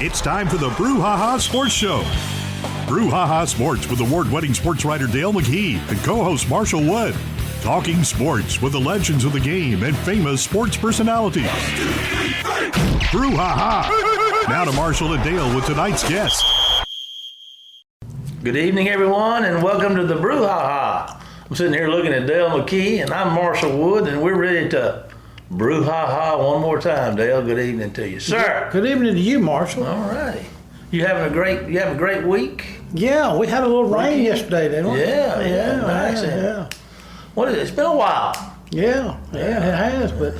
It's time for the Brouhaha Sports Show. Brouhaha Sports with award-winning sports writer Dale McKee and co-host Marshall Wood. Talking sports with the legends of the game and famous sports personalities. Brouhaha! Now to Marshall and Dale with tonight's guest. Good evening, everyone, and welcome to the Brouhaha. I'm sitting here looking at Dale McKee, and I'm Marshall Wood, and we're ready to Brouhaha one more time. Dale, good evening to you, sir. Good evening to you, Marshall. All righty. You having a great week? Yeah, we had a little rain yesterday, didn't we? Yeah, nice. Yeah. What is it? It's been a while. Yeah, it has, but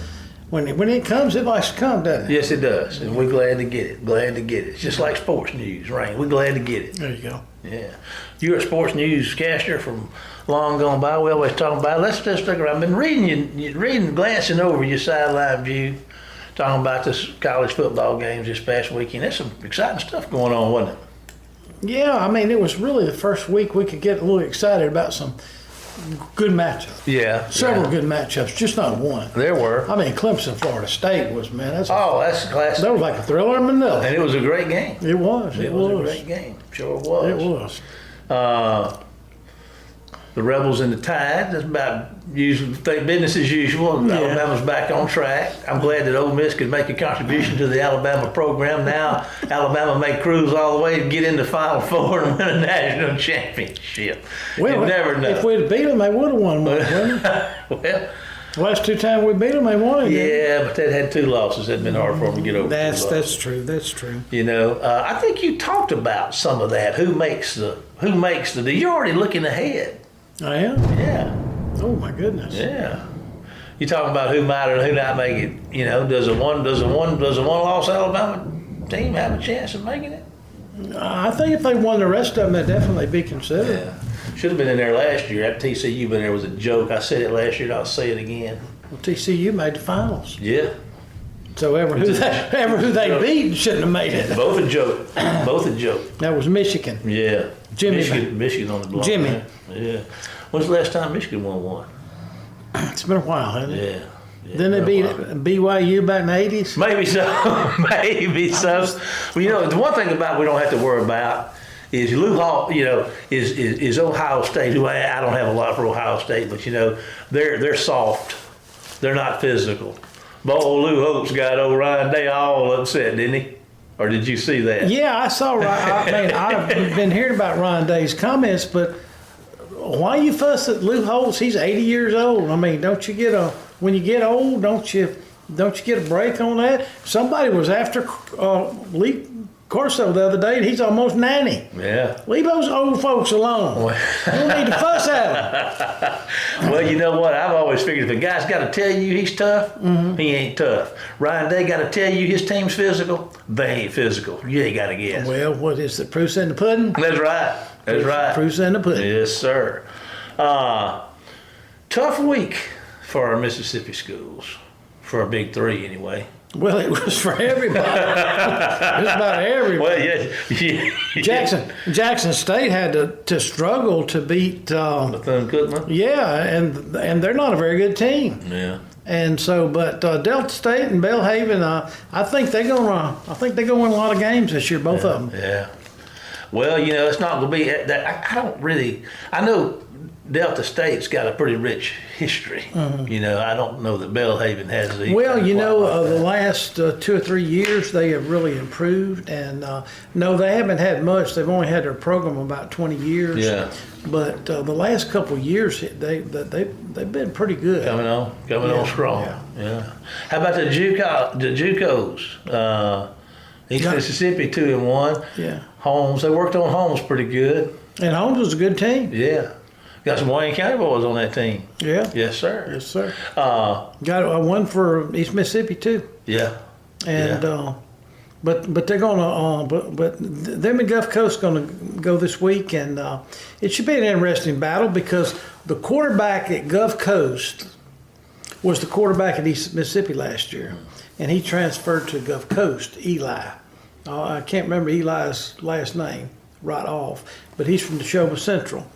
when it comes, it likes to come, doesn't it? Yes, it does, and we're glad to get it. It's just like sports news, rain. We're glad to get it. There you go. Yeah. You're a sports newscaster from long gone by. We always talk about it. Let's just look around. I've been reading, glancing over your sideline view, talking about this college football games this past weekend. There's some exciting stuff going on, wasn't it? Yeah, I mean, it was really the first week we could get a little excited about some good matchups. Yeah. Several good matchups, just not one. There were. I mean, Clemson, Florida State was, man. That's classic. That was like a thriller in Manila. And it was a great game. It was. It was a great game. Sure was. It was. The Rebels and the Tide. That's about business as usual. Yeah. Alabama's back on track. I'm glad that Ole Miss could make a contribution to the Alabama program. Now Alabama may cruise all the way to get into Final Four and win a national championship. Well, you never know. If we'd beat them, they would have won one, wouldn't they? Well, the last two times we beat them, they won it. Yeah, but they'd had 2 losses. It'd been hard for them to get over. That's true. That's true. You know, I think you talked about some of that. Who makes the? You're already looking ahead. I am? Yeah. Oh my goodness. Yeah. You talking about who might or who not make it? You know, does a one-loss Alabama team have a chance of making it? I think if they won the rest of them, they'd definitely be considered. Yeah. Should have been in there last year. At TCU, but there was a joke. I said it last year, and I'll say it again. Well, TCU made the finals. Yeah. So who they beat shouldn't have made it. Both a joke. That was Michigan. Yeah. Jimmy. Michigan on the block. Jimmy. Man. Yeah. When's the last time Michigan won one? It's been a while, hasn't it? Yeah. Didn't they beat BYU back in the 80s? Maybe so. Maybe so. Well, you know, the one thing about we don't have to worry about is Lou Hall, you know, is Ohio State, who I don't have a lot for Ohio State, but, you know, they're soft. They're not physical. But old Lou Holtz got old Ryan Day all upset, didn't he? Or did you see that? Yeah, I saw Ryan. I mean, I've been hearing about Ryan Day's comments, but why you fuss at Lou Holtz? He's 80 years old. I mean, when you get old, don't you get a break on that? Somebody was after Lee Corso the other day, and he's almost 90. Yeah. Leave those old folks alone. You don't need to fuss at them. Well, you know what? I've always figured if a guy's got to tell you he's tough, he ain't tough. Ryan Day got to tell you his team's physical, they ain't physical. You ain't got to guess. Well, what is the proof's in the pudding? That's right. That's right. Proof's in the pudding. Yes, sir. Tough week for our Mississippi schools, for our Big Three anyway. Well, it was for everybody. It was about everybody. Well, yeah. Jackson State had to struggle to beat Bethune-Cookman. Yeah, and they're not a very good team. Yeah. And so, but Delta State and Belhaven, I think they're gonna win a lot of games this year, both of them. Yeah. Well, you know, it's not going to be that. I know Delta State's got a pretty rich history. You know, I don't know that Belhaven has the. Well, you know, the last 2 or 3 years they have really improved, and no, they haven't had much. They've only had their program about 20 years. Yeah. But the last couple of years, they've been pretty good. Coming on strong. Yeah. How about the JUCOs? East Mississippi 2-1. Yeah. Holmes, they worked on Holmes pretty good. And Holmes was a good team. Yeah. Got some Wayne County boys on that team. Yeah. Yes, sir. Yes, sir. Got one for East Mississippi too. Yeah. And but they're gonna but them and Gulf Coast gonna go this week, and it should be an interesting battle because the quarterback at Gulf Coast was the quarterback at East Mississippi last year, and he transferred to Gulf Coast. Eli. I can't remember Eli's last name right off, but he's from Neshoba Central.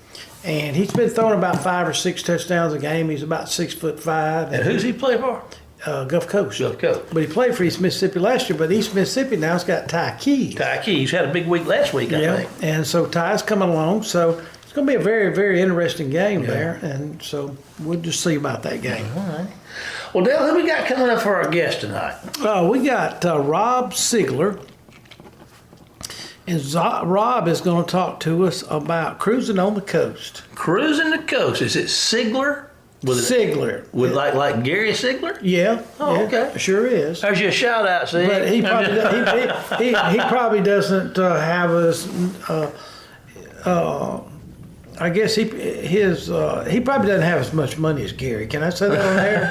And he's been throwing about 5 or 6 touchdowns a game. He's about 6'5". And who's he play for? Gulf Coast. Gulf Coast. But he played for East Mississippi last year. But East Mississippi now's got Ty Keys. Ty Keys had a big week last week, I think. And so Ty's coming along. So it's going to be a very, very interesting game there. And so we'll just see about that game. All right. Well, Dale, who we got coming up for our guest tonight? We got Rob Sigler. And Rob is going to talk to us about cruising on the coast. Cruising the coast. Is it Sigler? Sigler. With like Gary Sigler? Yeah. Oh, yeah, okay. Sure is. There's your shout out, see? But he probably he probably doesn't have us. I guess he probably doesn't have as much money as Gary. Can I say that on air?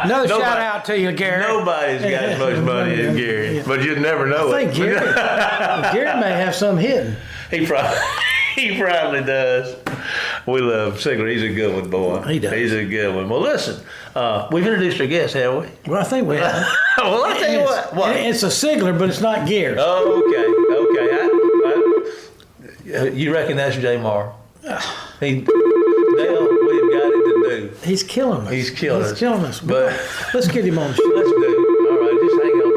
Another shout out to you, Gary. Nobody's got as much money as Gary, but you'd never know I think Gary may have some hidden. He probably does. We love Sigler. He's a good one, boy. He does. He's a good one. Well, listen, we've introduced our guest, have we? Well, I think we have. Well, I'll tell you what. It's a Sigler, but it's not Gary. Oh, okay. You reckon that's J. Mar? Dale, we've got it to do. He's killing us. He's killing us. But let's get him on the show. Let's do it. All right, just hang on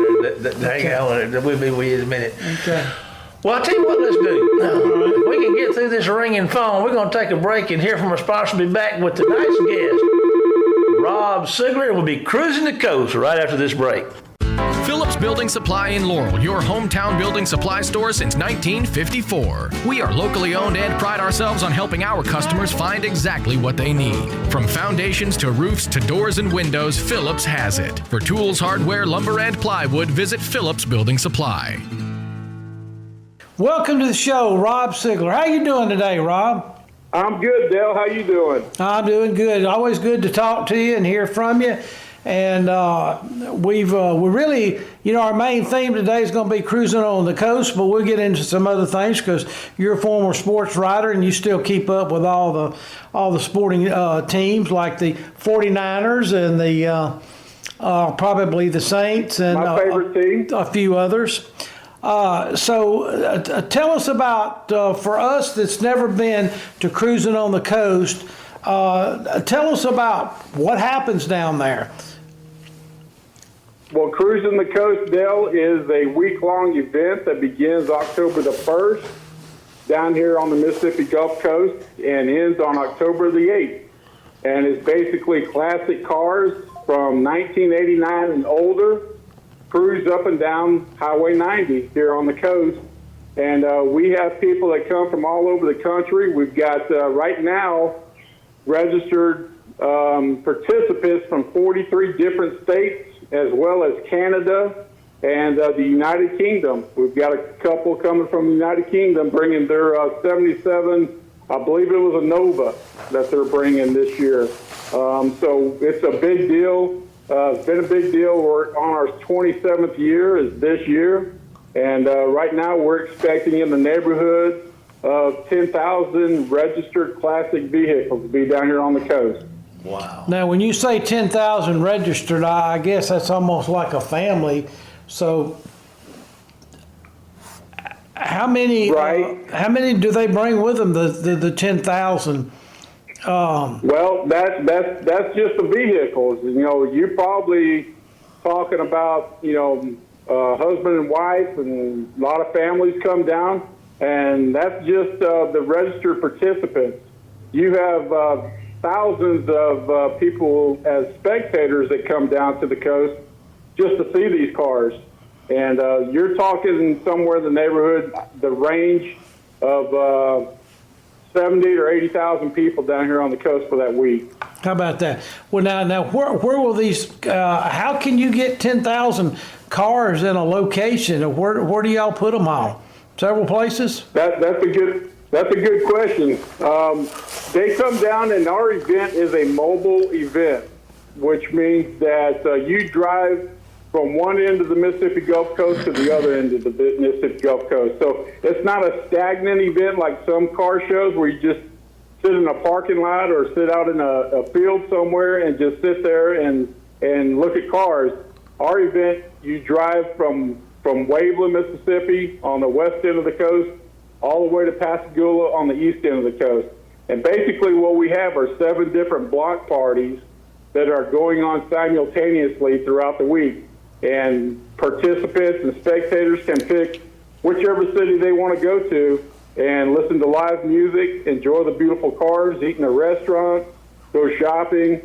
there. Hang on there. We'll be with you in a minute. Okay. Well, I'll tell you what, let's do. If we can get through this ringing phone, we're going to take a break and hear from our sponsor. We'll be back with tonight's guest, Rob Sigler. We'll be cruising the coast right after this break. Phillips Building Supply in Laurel, your hometown building supply store since 1954. We are locally owned and pride ourselves on helping our customers find exactly what they need. From foundations to roofs to doors and windows, Phillips has it. For tools, hardware, lumber, and plywood, visit Phillips Building Supply. Welcome to the show, Rob Sigler. How you doing today, Rob? I'm good, Dale. How you doing? I'm doing good. Always good to talk to you and hear from you. And we really, our main theme today is going to be cruising on the coast, but we'll get into some other things because you're a former sports writer and you still keep up with all the sporting teams like the 49ers and the probably the Saints and my favorite team. A few others. So tell us about, for us that's never been to cruising on the coast, tell us about what happens down there. Well, Cruising the Coast, Dale, is a week-long event that begins October the 1st down here on the Mississippi Gulf Coast and ends on October the 8th. And it's basically classic cars from 1989 and older, cruise up and down Highway 90 here on the coast. And we have people that come from all over the country. We've got, right now, registered participants from 43 different states, as well as Canada and the United Kingdom. We've got a couple coming from the United Kingdom bringing their 77, I believe it was a Nova that they're bringing this year. So it's a big deal. It's been a big deal. We're on our 27th year is this year. And right now we're expecting in the neighborhood of 10,000 registered classic vehicles to be down here on the coast. Wow. Now, when you say 10,000 registered, I guess that's almost like a family. So, how many? Right. How many do they bring with them? The 10,000. Well, that's just the vehicles. You're probably talking about husband and wife, and a lot of families come down, and that's just the registered participants. You have thousands of people as spectators that come down to the coast just to see these cars. And you're talking somewhere in the neighborhood, the range of 70 or 80,000 people down here on the coast for that week. How about that? Well, now where will these, how can you get 10,000 cars in a location? Where do y'all put them on? Several places? That's a good question. They come down, and our event is a mobile event, which means that you drive from one end of the Mississippi Gulf Coast to the other end of the Mississippi Gulf Coast. So it's not a stagnant event like some car shows where you just sit in a parking lot or sit out in a field somewhere and just sit there and look at cars. Our event, you drive from Waveland, Mississippi on the west end of the coast all the way to Pascagoula on the east end of the coast. And basically what we have are 7 different block parties that are going on simultaneously throughout the week. And participants and spectators can pick whichever city they want to go to and listen to live music, enjoy the beautiful cars, eat in a restaurant, go shopping,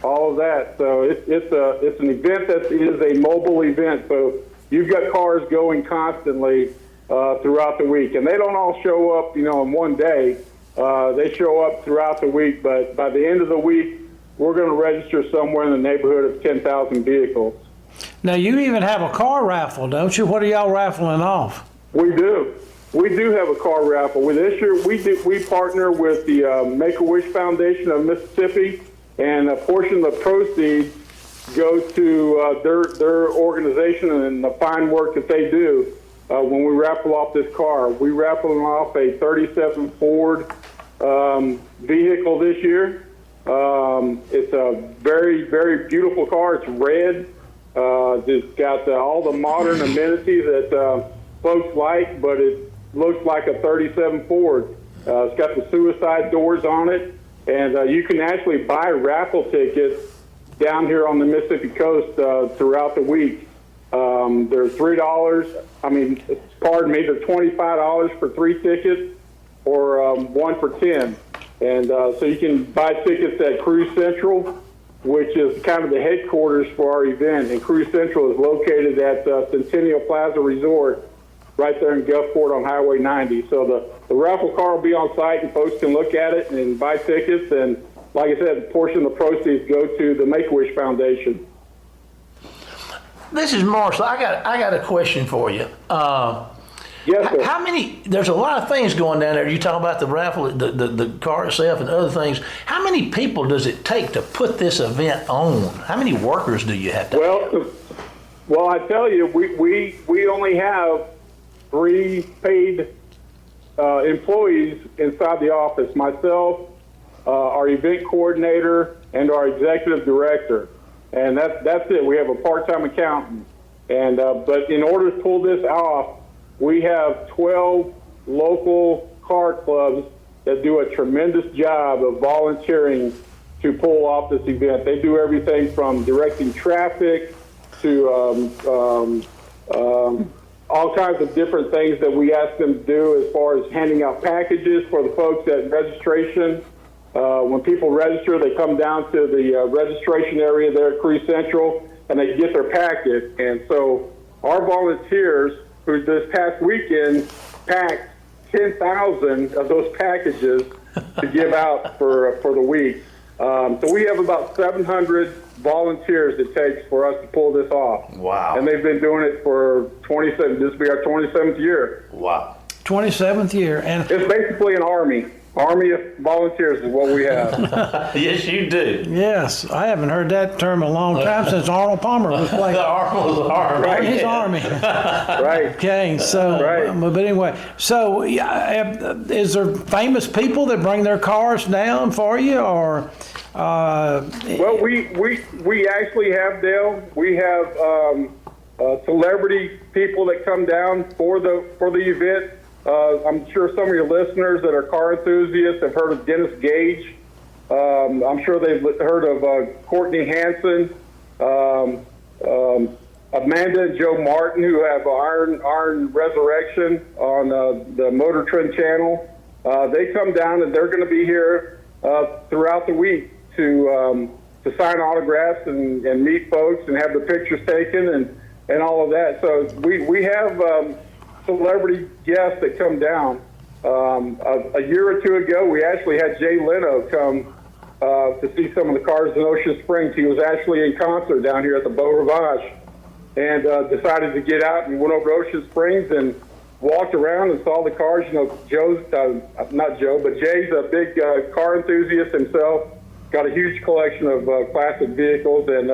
all of that. So it's an event that is a mobile event. So you've got cars going constantly throughout the week. And they don't all show up, in one day. They show up throughout the week. But by the end of the week, we're going to register somewhere in the neighborhood of 10,000 vehicles. Now, you even have a car raffle, don't you? What are y'all raffling off? We do. We do have a car raffle. This year, we partner with the Make-A-Wish Foundation of Mississippi, and a portion of the proceeds go to their organization and the fine work that they do when we raffle off this car. We raffle off a 37 Ford vehicle this year. It's a very, very beautiful car. It's red. It's got all the modern amenities that folks like, but it looks like a 37 Ford. It's got the suicide doors on it, and you can actually buy raffle tickets down here on the Mississippi coast throughout the week. They're $3. They're $25 for 3 tickets, or 1 for 10. And so you can buy tickets at Cruise Central, which is kind of the headquarters for our event. And Cruise Central is located at Centennial Plaza Resort, right there in Gulfport on Highway 90. So the raffle car will be on site, and folks can look at it and buy tickets. And like I said, a portion of the proceeds go to the Make-A-Wish Foundation. This is Marshall. I got a question for you. Yes, sir. How many? There's a lot of things going down there. You talk about the raffle, the car itself, and other things. How many people does it take to put this event on? How many workers do you have to have? Well, I tell you, we only have 3 paid employees inside the office. Myself, our event coordinator, and our executive director, and that's it. We have a part-time accountant, and but in order to pull this off, we have 12 local car clubs that do a tremendous job of volunteering to pull off this event. They do everything from directing traffic to all kinds of different things that we ask them to do, as far as handing out packages for the folks at registration. When people register, they come down to the registration area there at Cruise Central, and they get their packet. And so our volunteers, who this past weekend packed 10,000 of those packages to give out for the week. So we have about 700 volunteers it takes for us to pull this off. Wow. And they've been doing it for 27, this will be our 27th year. Wow. 27th year. And it's basically an army. Army of volunteers is what we have. Yes, you do. yes, I haven't heard that term in a long time, since Arnold Palmer was playing. The Arnold's Army. Right. His army. Right. Okay, so, Right. But anyway, so is there famous people that bring their cars down for you, or? Well, we actually have, Dale. We have celebrity people that come down for the event. I'm sure some of your listeners that are car enthusiasts have heard of Dennis Gage. I'm sure they've heard of Courtney Hanson, Amanda and Joe Martin, who have Iron Resurrection on the Motor Trend channel. They come down, and they're going to be here throughout the week to sign autographs and meet folks and have the pictures taken and all of that. So we have celebrity guests that come down. A year or two ago, we actually had Jay Leno come to see some of the cars in Ocean Springs. He was actually in concert down here at the Brouhaha and decided to get out and went over to Ocean Springs and walked around and saw the cars. Jay's a big car enthusiast himself, got a huge collection of classic vehicles, and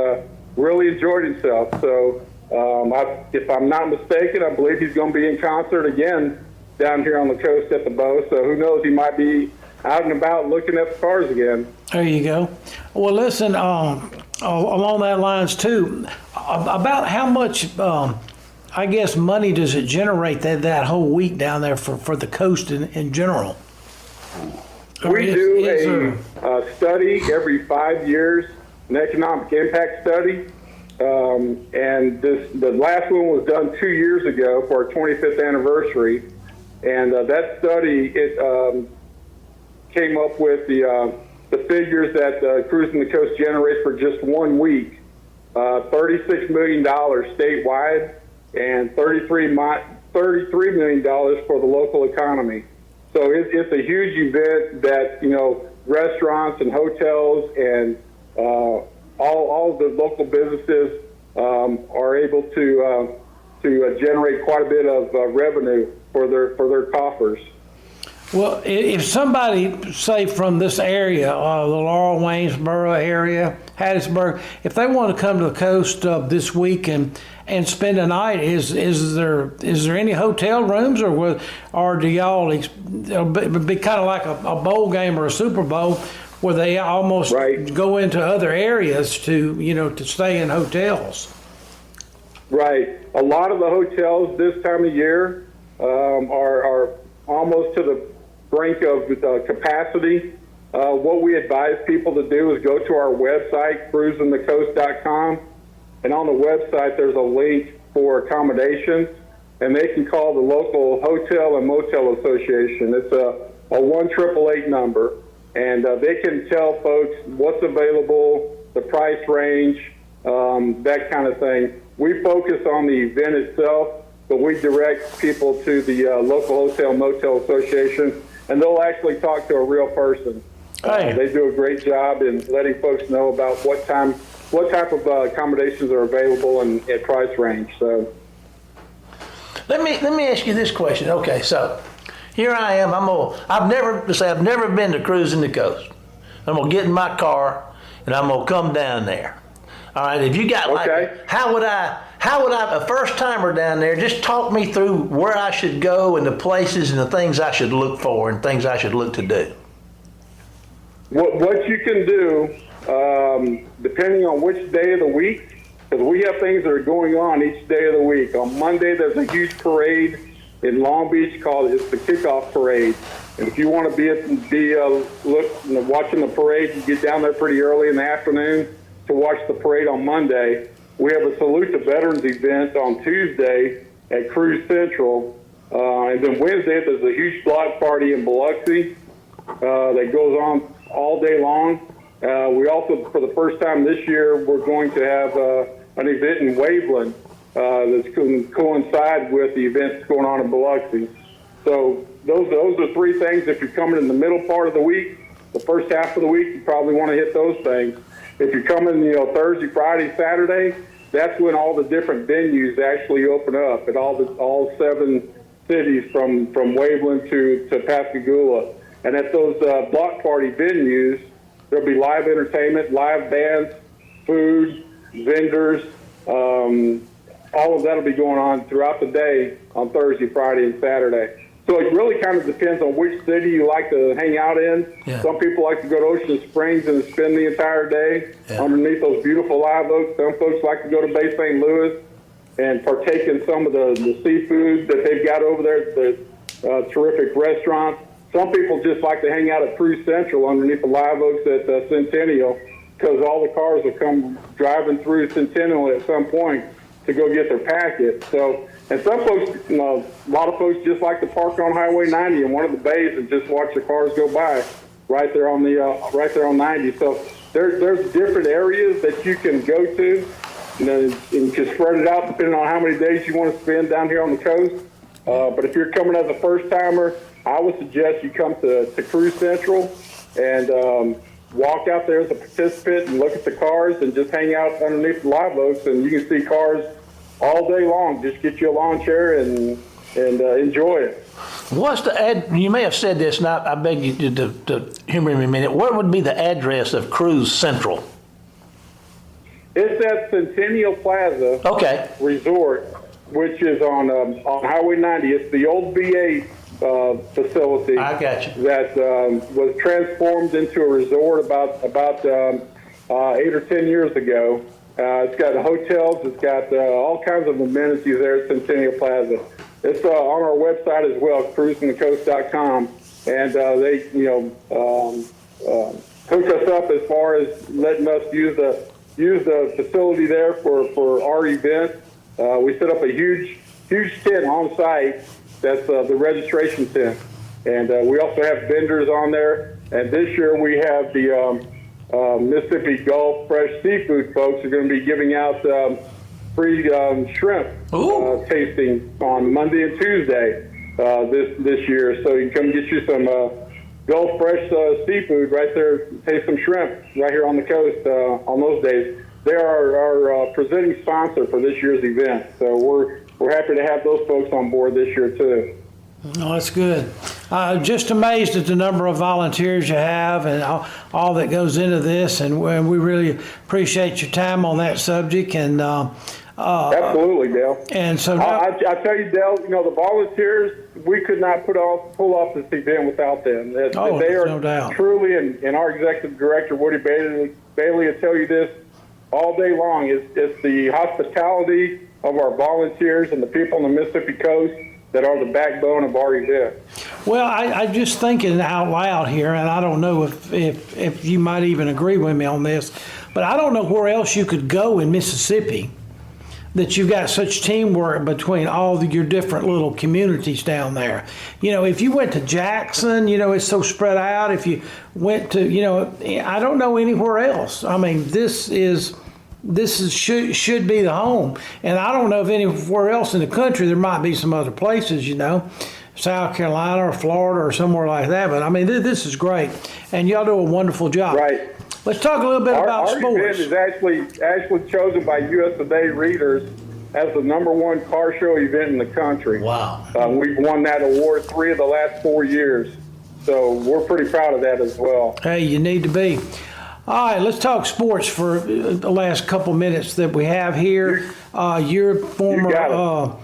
really enjoyed himself. So if I'm not mistaken, I believe he's going to be in concert again down here on the coast at the Bow. So who knows, he might be out and about looking at the cars again. There you go. Well, listen, along that lines too, about how much, I guess, money does it generate that whole week down there for the coast in general? We do a study every 5 years an economic impact study. And the last one was done 2 years ago for our 25th anniversary. And that study, it came up with the figures that Cruising the Coast generates for just 1 week. $36 million statewide and $33 million for the local economy. So it's a huge event that, restaurants and hotels and all the local businesses are able to generate quite a bit of revenue for their coffers. Well, if somebody, say from this area, the Laurel, Waynesboro area, Hattiesburg, if they want to come to the coast this week and spend a night, is there any hotel rooms, or do y'all it'll be kind of like a bowl game or a Super Bowl where they almost go into other areas to stay in hotels? Right. A lot of the hotels this time of year are almost to the brink of capacity. What we advise people to do is go to our website, cruisingthecoast.com, and on the website there's a link for accommodations, and they can call the local hotel and motel association. It's a 1-888 number, and they can tell folks what's available, the price range, that kind of thing. We focus on the event itself, but we direct people to the local hotel motel association, and they'll actually talk to a real person. They do a great job in letting folks know about what type of accommodations are available and at price range. So, let me ask you this question. Okay, so here I am. I've never been to Cruising the Coast. I'm gonna get in my car and I'm gonna come down there. All right. If you got how would I, a first timer down there, just talk me through where I should go and the places and the things I should look for and things I should look to do. What you can do, depending on which day of the week, because we have things that are going on each day of the week. On Monday, there's a huge parade in Long Beach it's the kickoff parade. And if you want to be watching the parade, you get down there pretty early in the afternoon to watch the parade on Monday. We have a Salute to Veterans event on Tuesday at Cruise Central. And then Wednesday, there's a huge block party in Biloxi that goes on all day long. We also, for the first time this year, we're going to have an event in Waveland that's going to coincide with the events going on in Biloxi. So those are three things. If you're coming in the middle part of the week, the first half of the week, you probably want to hit those things. If you're coming, Thursday, Friday, Saturday, that's when all the different venues actually open up at all 7 cities from Waveland to Pascagoula. And at those block party venues, there'll be live entertainment, live bands, food, vendors. All of that will be going on throughout the day on Thursday, Friday, and Saturday. So it really kind of depends on which city you like to hang out in. Yeah. Some people like to go to Ocean Springs and spend the entire day underneath those beautiful live oaks. Some folks like to go to Bay St. Louis and partake in some of the seafood that they've got over there, the terrific restaurants. Some people just like to hang out at Cruise Central underneath the live oaks at Centennial, because all the cars will come driving through Centennial at some point to go get their packet. So, and some folks, a lot of folks just like to park on Highway 90 in one of the bays and just watch the cars go by right there on 90. So there's different areas that you can go to, and you can spread it out depending on how many days you want to spend down here on the coast. But if you're coming as a first timer, I would suggest you come to Cruise Central and walk out there as a participant and look at the cars and just hang out underneath the live oaks, and you can see cars all day long. Just get you a lawn chair and enjoy it. What's you may have said this, and I beg you to humor me a minute. What would be the address of Cruise Central? It's at Centennial Plaza Resort, which is on Highway 90. It's the old VA facility. I got you. That was transformed into a resort about 8 or 10 years ago. It's got hotels. It's got all kinds of amenities there at Centennial Plaza. It's on our website as well, cruisingthecoast.com, and hook us up as far as letting us use the facility there for our event. We set up a huge tent on site. That's the registration tent. And we also have vendors on there. And this year we have the Mississippi Gulf Fresh Seafood folks are going to be giving out free shrimp tasting on Monday and Tuesday this year. So you can come get you some Gulf Fresh seafood right there, taste some shrimp right here on the coast on those days. They are our presenting sponsor for this year's event. So we're happy to have those folks on board this year too. No, that's good. Just amazed at the number of volunteers you have and all that goes into this, and we really appreciate your time on that subject. And absolutely, Dale. And so I tell you, Dale, the volunteers, we could not pull off this event without them. They are no doubt. Truly, and our executive director Woody Bailey will tell you this all day long. It's the hospitality of our volunteers and the people on the Mississippi coast that are the backbone of our event. Well, I just thinking out loud here, and I don't know if you might even agree with me on this, but I don't know where else you could go in Mississippi that you've got such teamwork between all your different little communities down there. If you went to Jackson, it's so spread out. If you went to, I don't know anywhere else. I mean, this should be the home, and I don't know if anywhere else in the country. There might be some other places, South Carolina or Florida or somewhere like that. But I mean, this is great, and y'all do a wonderful job. Right. Let's talk a little bit about sports. Our event is actually chosen by US Today readers as the #1 car show event in the country. Wow. We've won that award 3 of the last 4 years, so we're pretty proud of that as well. Hey, you need to be. All right, let's talk sports for the last couple minutes that we have here. Your former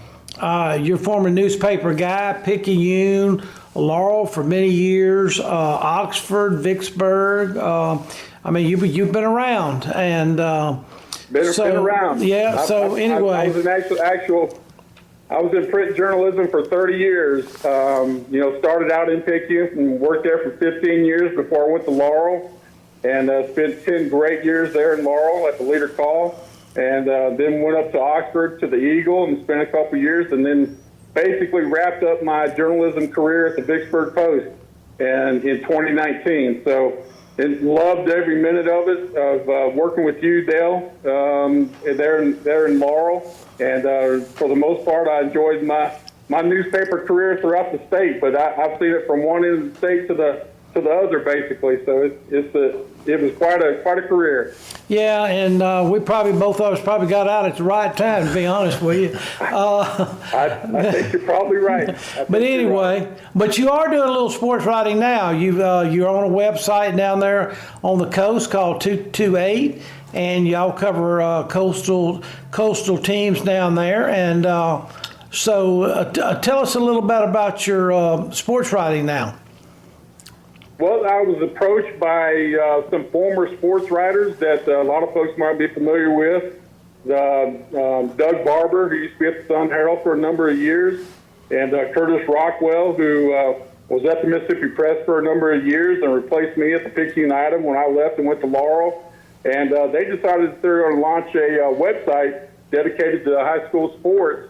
newspaper guy, Picayune, Laurel for many years, Oxford, Vicksburg. I mean, you've been around, and been around. Yeah. Anyway, I was in print journalism for 30 years. Started out in Picayune and worked there for 15 years before I went to Laurel. And spent 10 great years there in Laurel at the Leader Call, and then went up to Oxford to the Eagle and spent a couple years, and then basically wrapped up my journalism career at the Vicksburg Post and in 2019. So loved every minute of it, of working with you, Dale, there in Laurel. And for the most part, I enjoyed my newspaper career throughout the state, but I've seen it from one end of the state to the other, basically. So it was quite a career. Yeah, and both of us probably got out at the right time, to be honest with you. I think you're probably right. But anyway, but you are doing a little sports writing now. You're on a website down there on the coast called 228, and y'all cover coastal teams down there. And so tell us a little bit about your sports writing now. Well, I was approached by some former sports writers that a lot of folks might be familiar with. Doug Barber, who used to be at the Sun-Herald for a number of years, and Curtis Rockwell, who was at the Mississippi Press for a number of years and replaced me at the Picayune Item when I left and went to Laurel. And they decided that they were going to launch a website dedicated to high school sports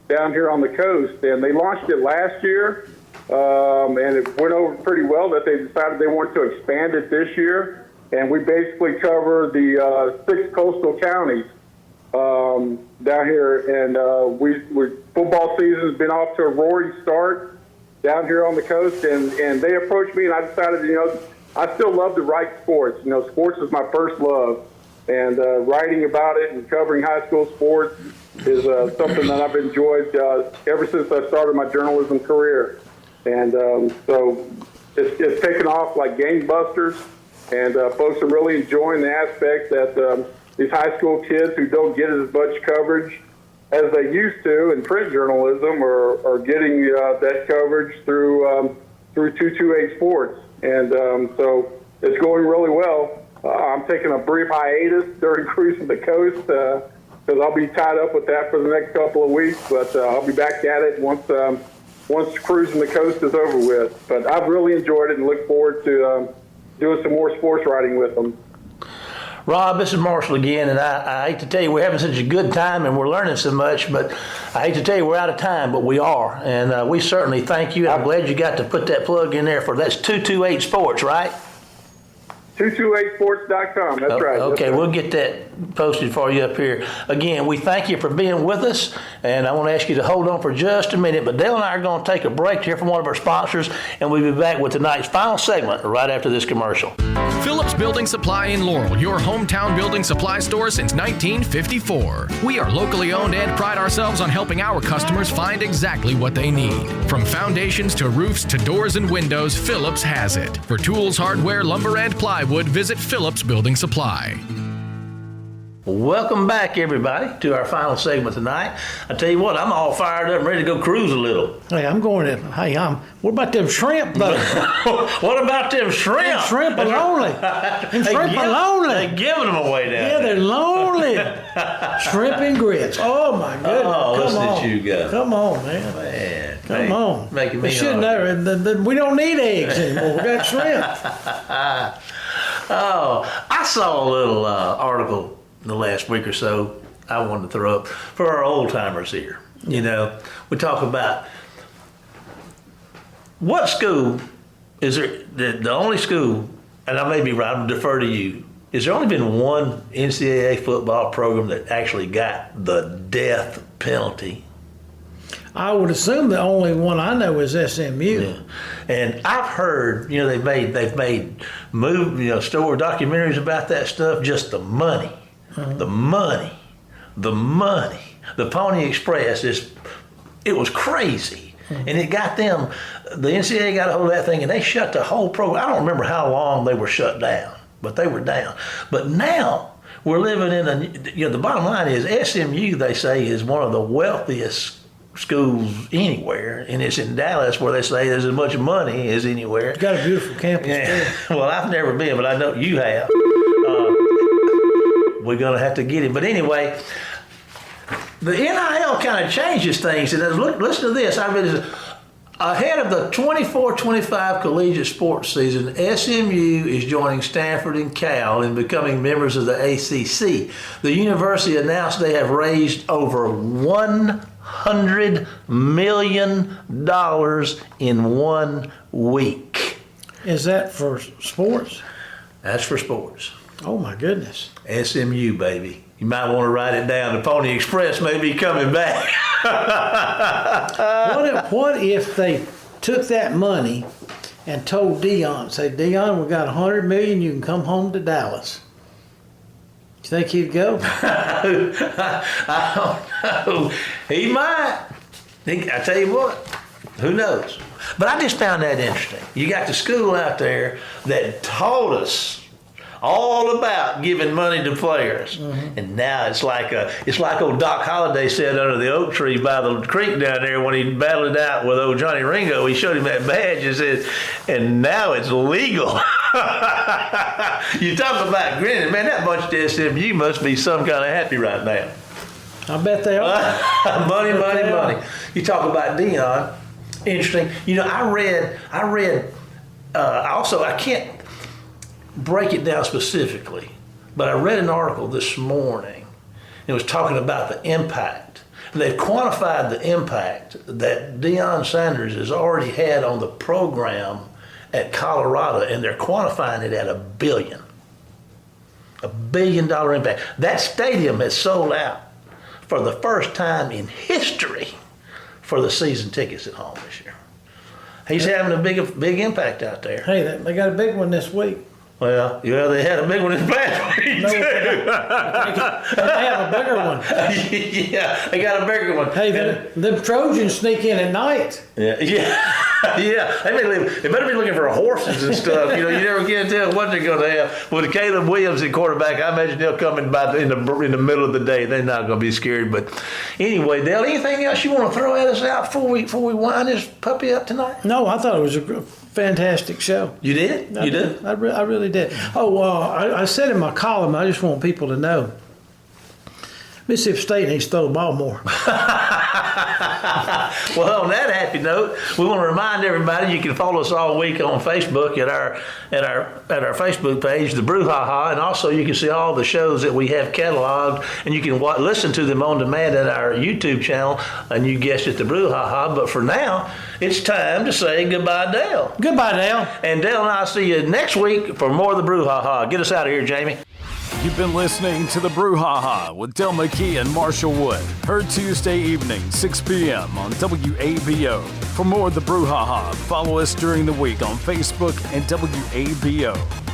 down here on the coast. And they launched it last year. And it went over pretty well that they decided they wanted to expand it this year. And we basically cover the 6 coastal counties down here. And football season's been off to a roaring start down here on the coast. And they approached me, and I decided, I still love to write sports. Sports is my first love. And writing about it and covering high school sports is something that I've enjoyed ever since I started my journalism career. And so it's taken off like gangbusters, and folks are really enjoying the aspect that these high school kids who don't get as much coverage as they used to in print journalism are getting that coverage through 228 Sports. And so it's going really well. I'm taking a brief hiatus during Cruising the Coast because I'll be tied up with that for the next couple of weeks, but I'll be back at it once Cruising the Coast is over with. But I've really enjoyed it and look forward to doing some more sports writing with them. Rob, this is Marshall again, and I hate to tell you we're having such a good time and we're learning so much, but I hate to tell you we're out of time, but we are. And we certainly thank you. I'm glad you got to put that plug in there that's 228 Sports, right? 228sports.com, that's right. Okay, that's we'll get that posted for you up here. Again, we thank you for being with us, and I want to ask you to hold on for just a minute, but Dale and I are going to take a break here from one of our sponsors, and we'll be back with tonight's final segment right after this commercial. Phillips Building Supply in Laurel, your hometown building supply store since 1954. We are locally owned and pride ourselves on helping our customers find exactly what they need. From foundations to roofs to doors and windows, Phillips has it. For tools, hardware, lumber, and plywood, visit Phillips Building Supply. Welcome back, everybody, to our final segment tonight. I tell you what, I'm all fired up and ready to go cruise a little. Hey, I'm going in. Hey, what about them shrimp, though? What about them shrimp? Them shrimp are lonely. Them shrimp are lonely. They're giving them away down Yeah, they're lonely. Shrimp and grits. Oh, my goodness. Oh, Come let's on. let you go. Come on, man. Man, Come on. Making me We should never. We don't need eggs anymore. We got shrimp. Oh, I saw a little article in the last week or so I wanted to throw up for our old timers here. You know, we talk about what school is there, the only school, and I may be right, I'll defer to you. Is there only been one NCAA football program that actually got the death penalty? I would assume the only one I know is SMU. Yeah. And I've heard, you know, they've made story documentaries about that stuff. Just the money, the money. The Pony Express it was crazy, and it got them. The NCAA got a hold of that thing, and they shut the whole program. I don't remember how long they were shut down, but they were down. But now we're living in the bottom line is SMU, they say, is one of the wealthiest schools anywhere, and it's in Dallas where they say there's as much money as anywhere. It's got a beautiful campus. Yeah. Well, I've never been, but I know you have. We're gonna have to get it. But anyway, the NIL kind of changes things. And listen to this. I read this. Ahead of the 24-25 collegiate sports season, SMU is joining Stanford and Cal in becoming members of the ACC. The university announced they have raised over $100 million in 1 week. Is that for sports? That's for sports. Oh, my goodness. SMU, baby. You might want to write it down. The Pony Express may be coming back. What if they took that money and told Dion, say, Dion, we got $100 million, you can come home to Dallas? You think he'd go? I don't know. He might. I tell you what, who knows? But I just found that interesting. You got the school out there that taught us all about giving money to players, and now it's like old Doc Holliday said under the oak tree by the creek down there when he battled it out with old Johnny Ringo. He showed him that badge and said, "And now it's legal." You talk about grinning, man. That bunch of SMU must be some kind of happy right now. I bet they are. Money. You talk about Dion. Interesting. You know, I read. Also, I can't break it down specifically, but I read an article this morning. It was talking about the impact. And they've quantified the impact that Deion Sanders has already had on the program at Colorado, and they're quantifying it at $1 billion. $1 billion impact. That stadium has sold out for the first time in history for the season tickets at home this year. He's having a big impact out there. Hey, they got a big one this week. Well, they had a big one in past week, No, too. they have a bigger one. Yeah, they got a bigger one. Hey, them Trojans sneak in at night. Yeah. They better be looking for horses and stuff. You never can tell what they're going to have. With Caleb Williams at quarterback, I imagine they'll come in in the middle of the day. They're not going to be scared. But anyway, Dale, anything else you want to throw at us out before we wind this puppy up tonight? No, I thought it was a fantastic show. You did? I did. I really did. Oh, I said in my column, I just want people to know. Mississippi State needs to throw the ball more. Well, on that happy note, we want to remind everybody you can follow us all week on Facebook at our Facebook page, the Brouhaha, and also you can see all the shows that we have cataloged, and you can listen to them on demand at our YouTube channel, and you guessed it, the Brouhaha. But for now, it's time to say goodbye, Dale. Goodbye, Dale. And Dale and I'll see you next week for more of the Brouhaha. Get us out of here, Jamie. You've been listening to the Brouhaha with Dale McKee and Marshall Wood. Heard Tuesday evening, 6 p.m. on WABO. For more of the Brouhaha, follow us during the week on Facebook and WABO.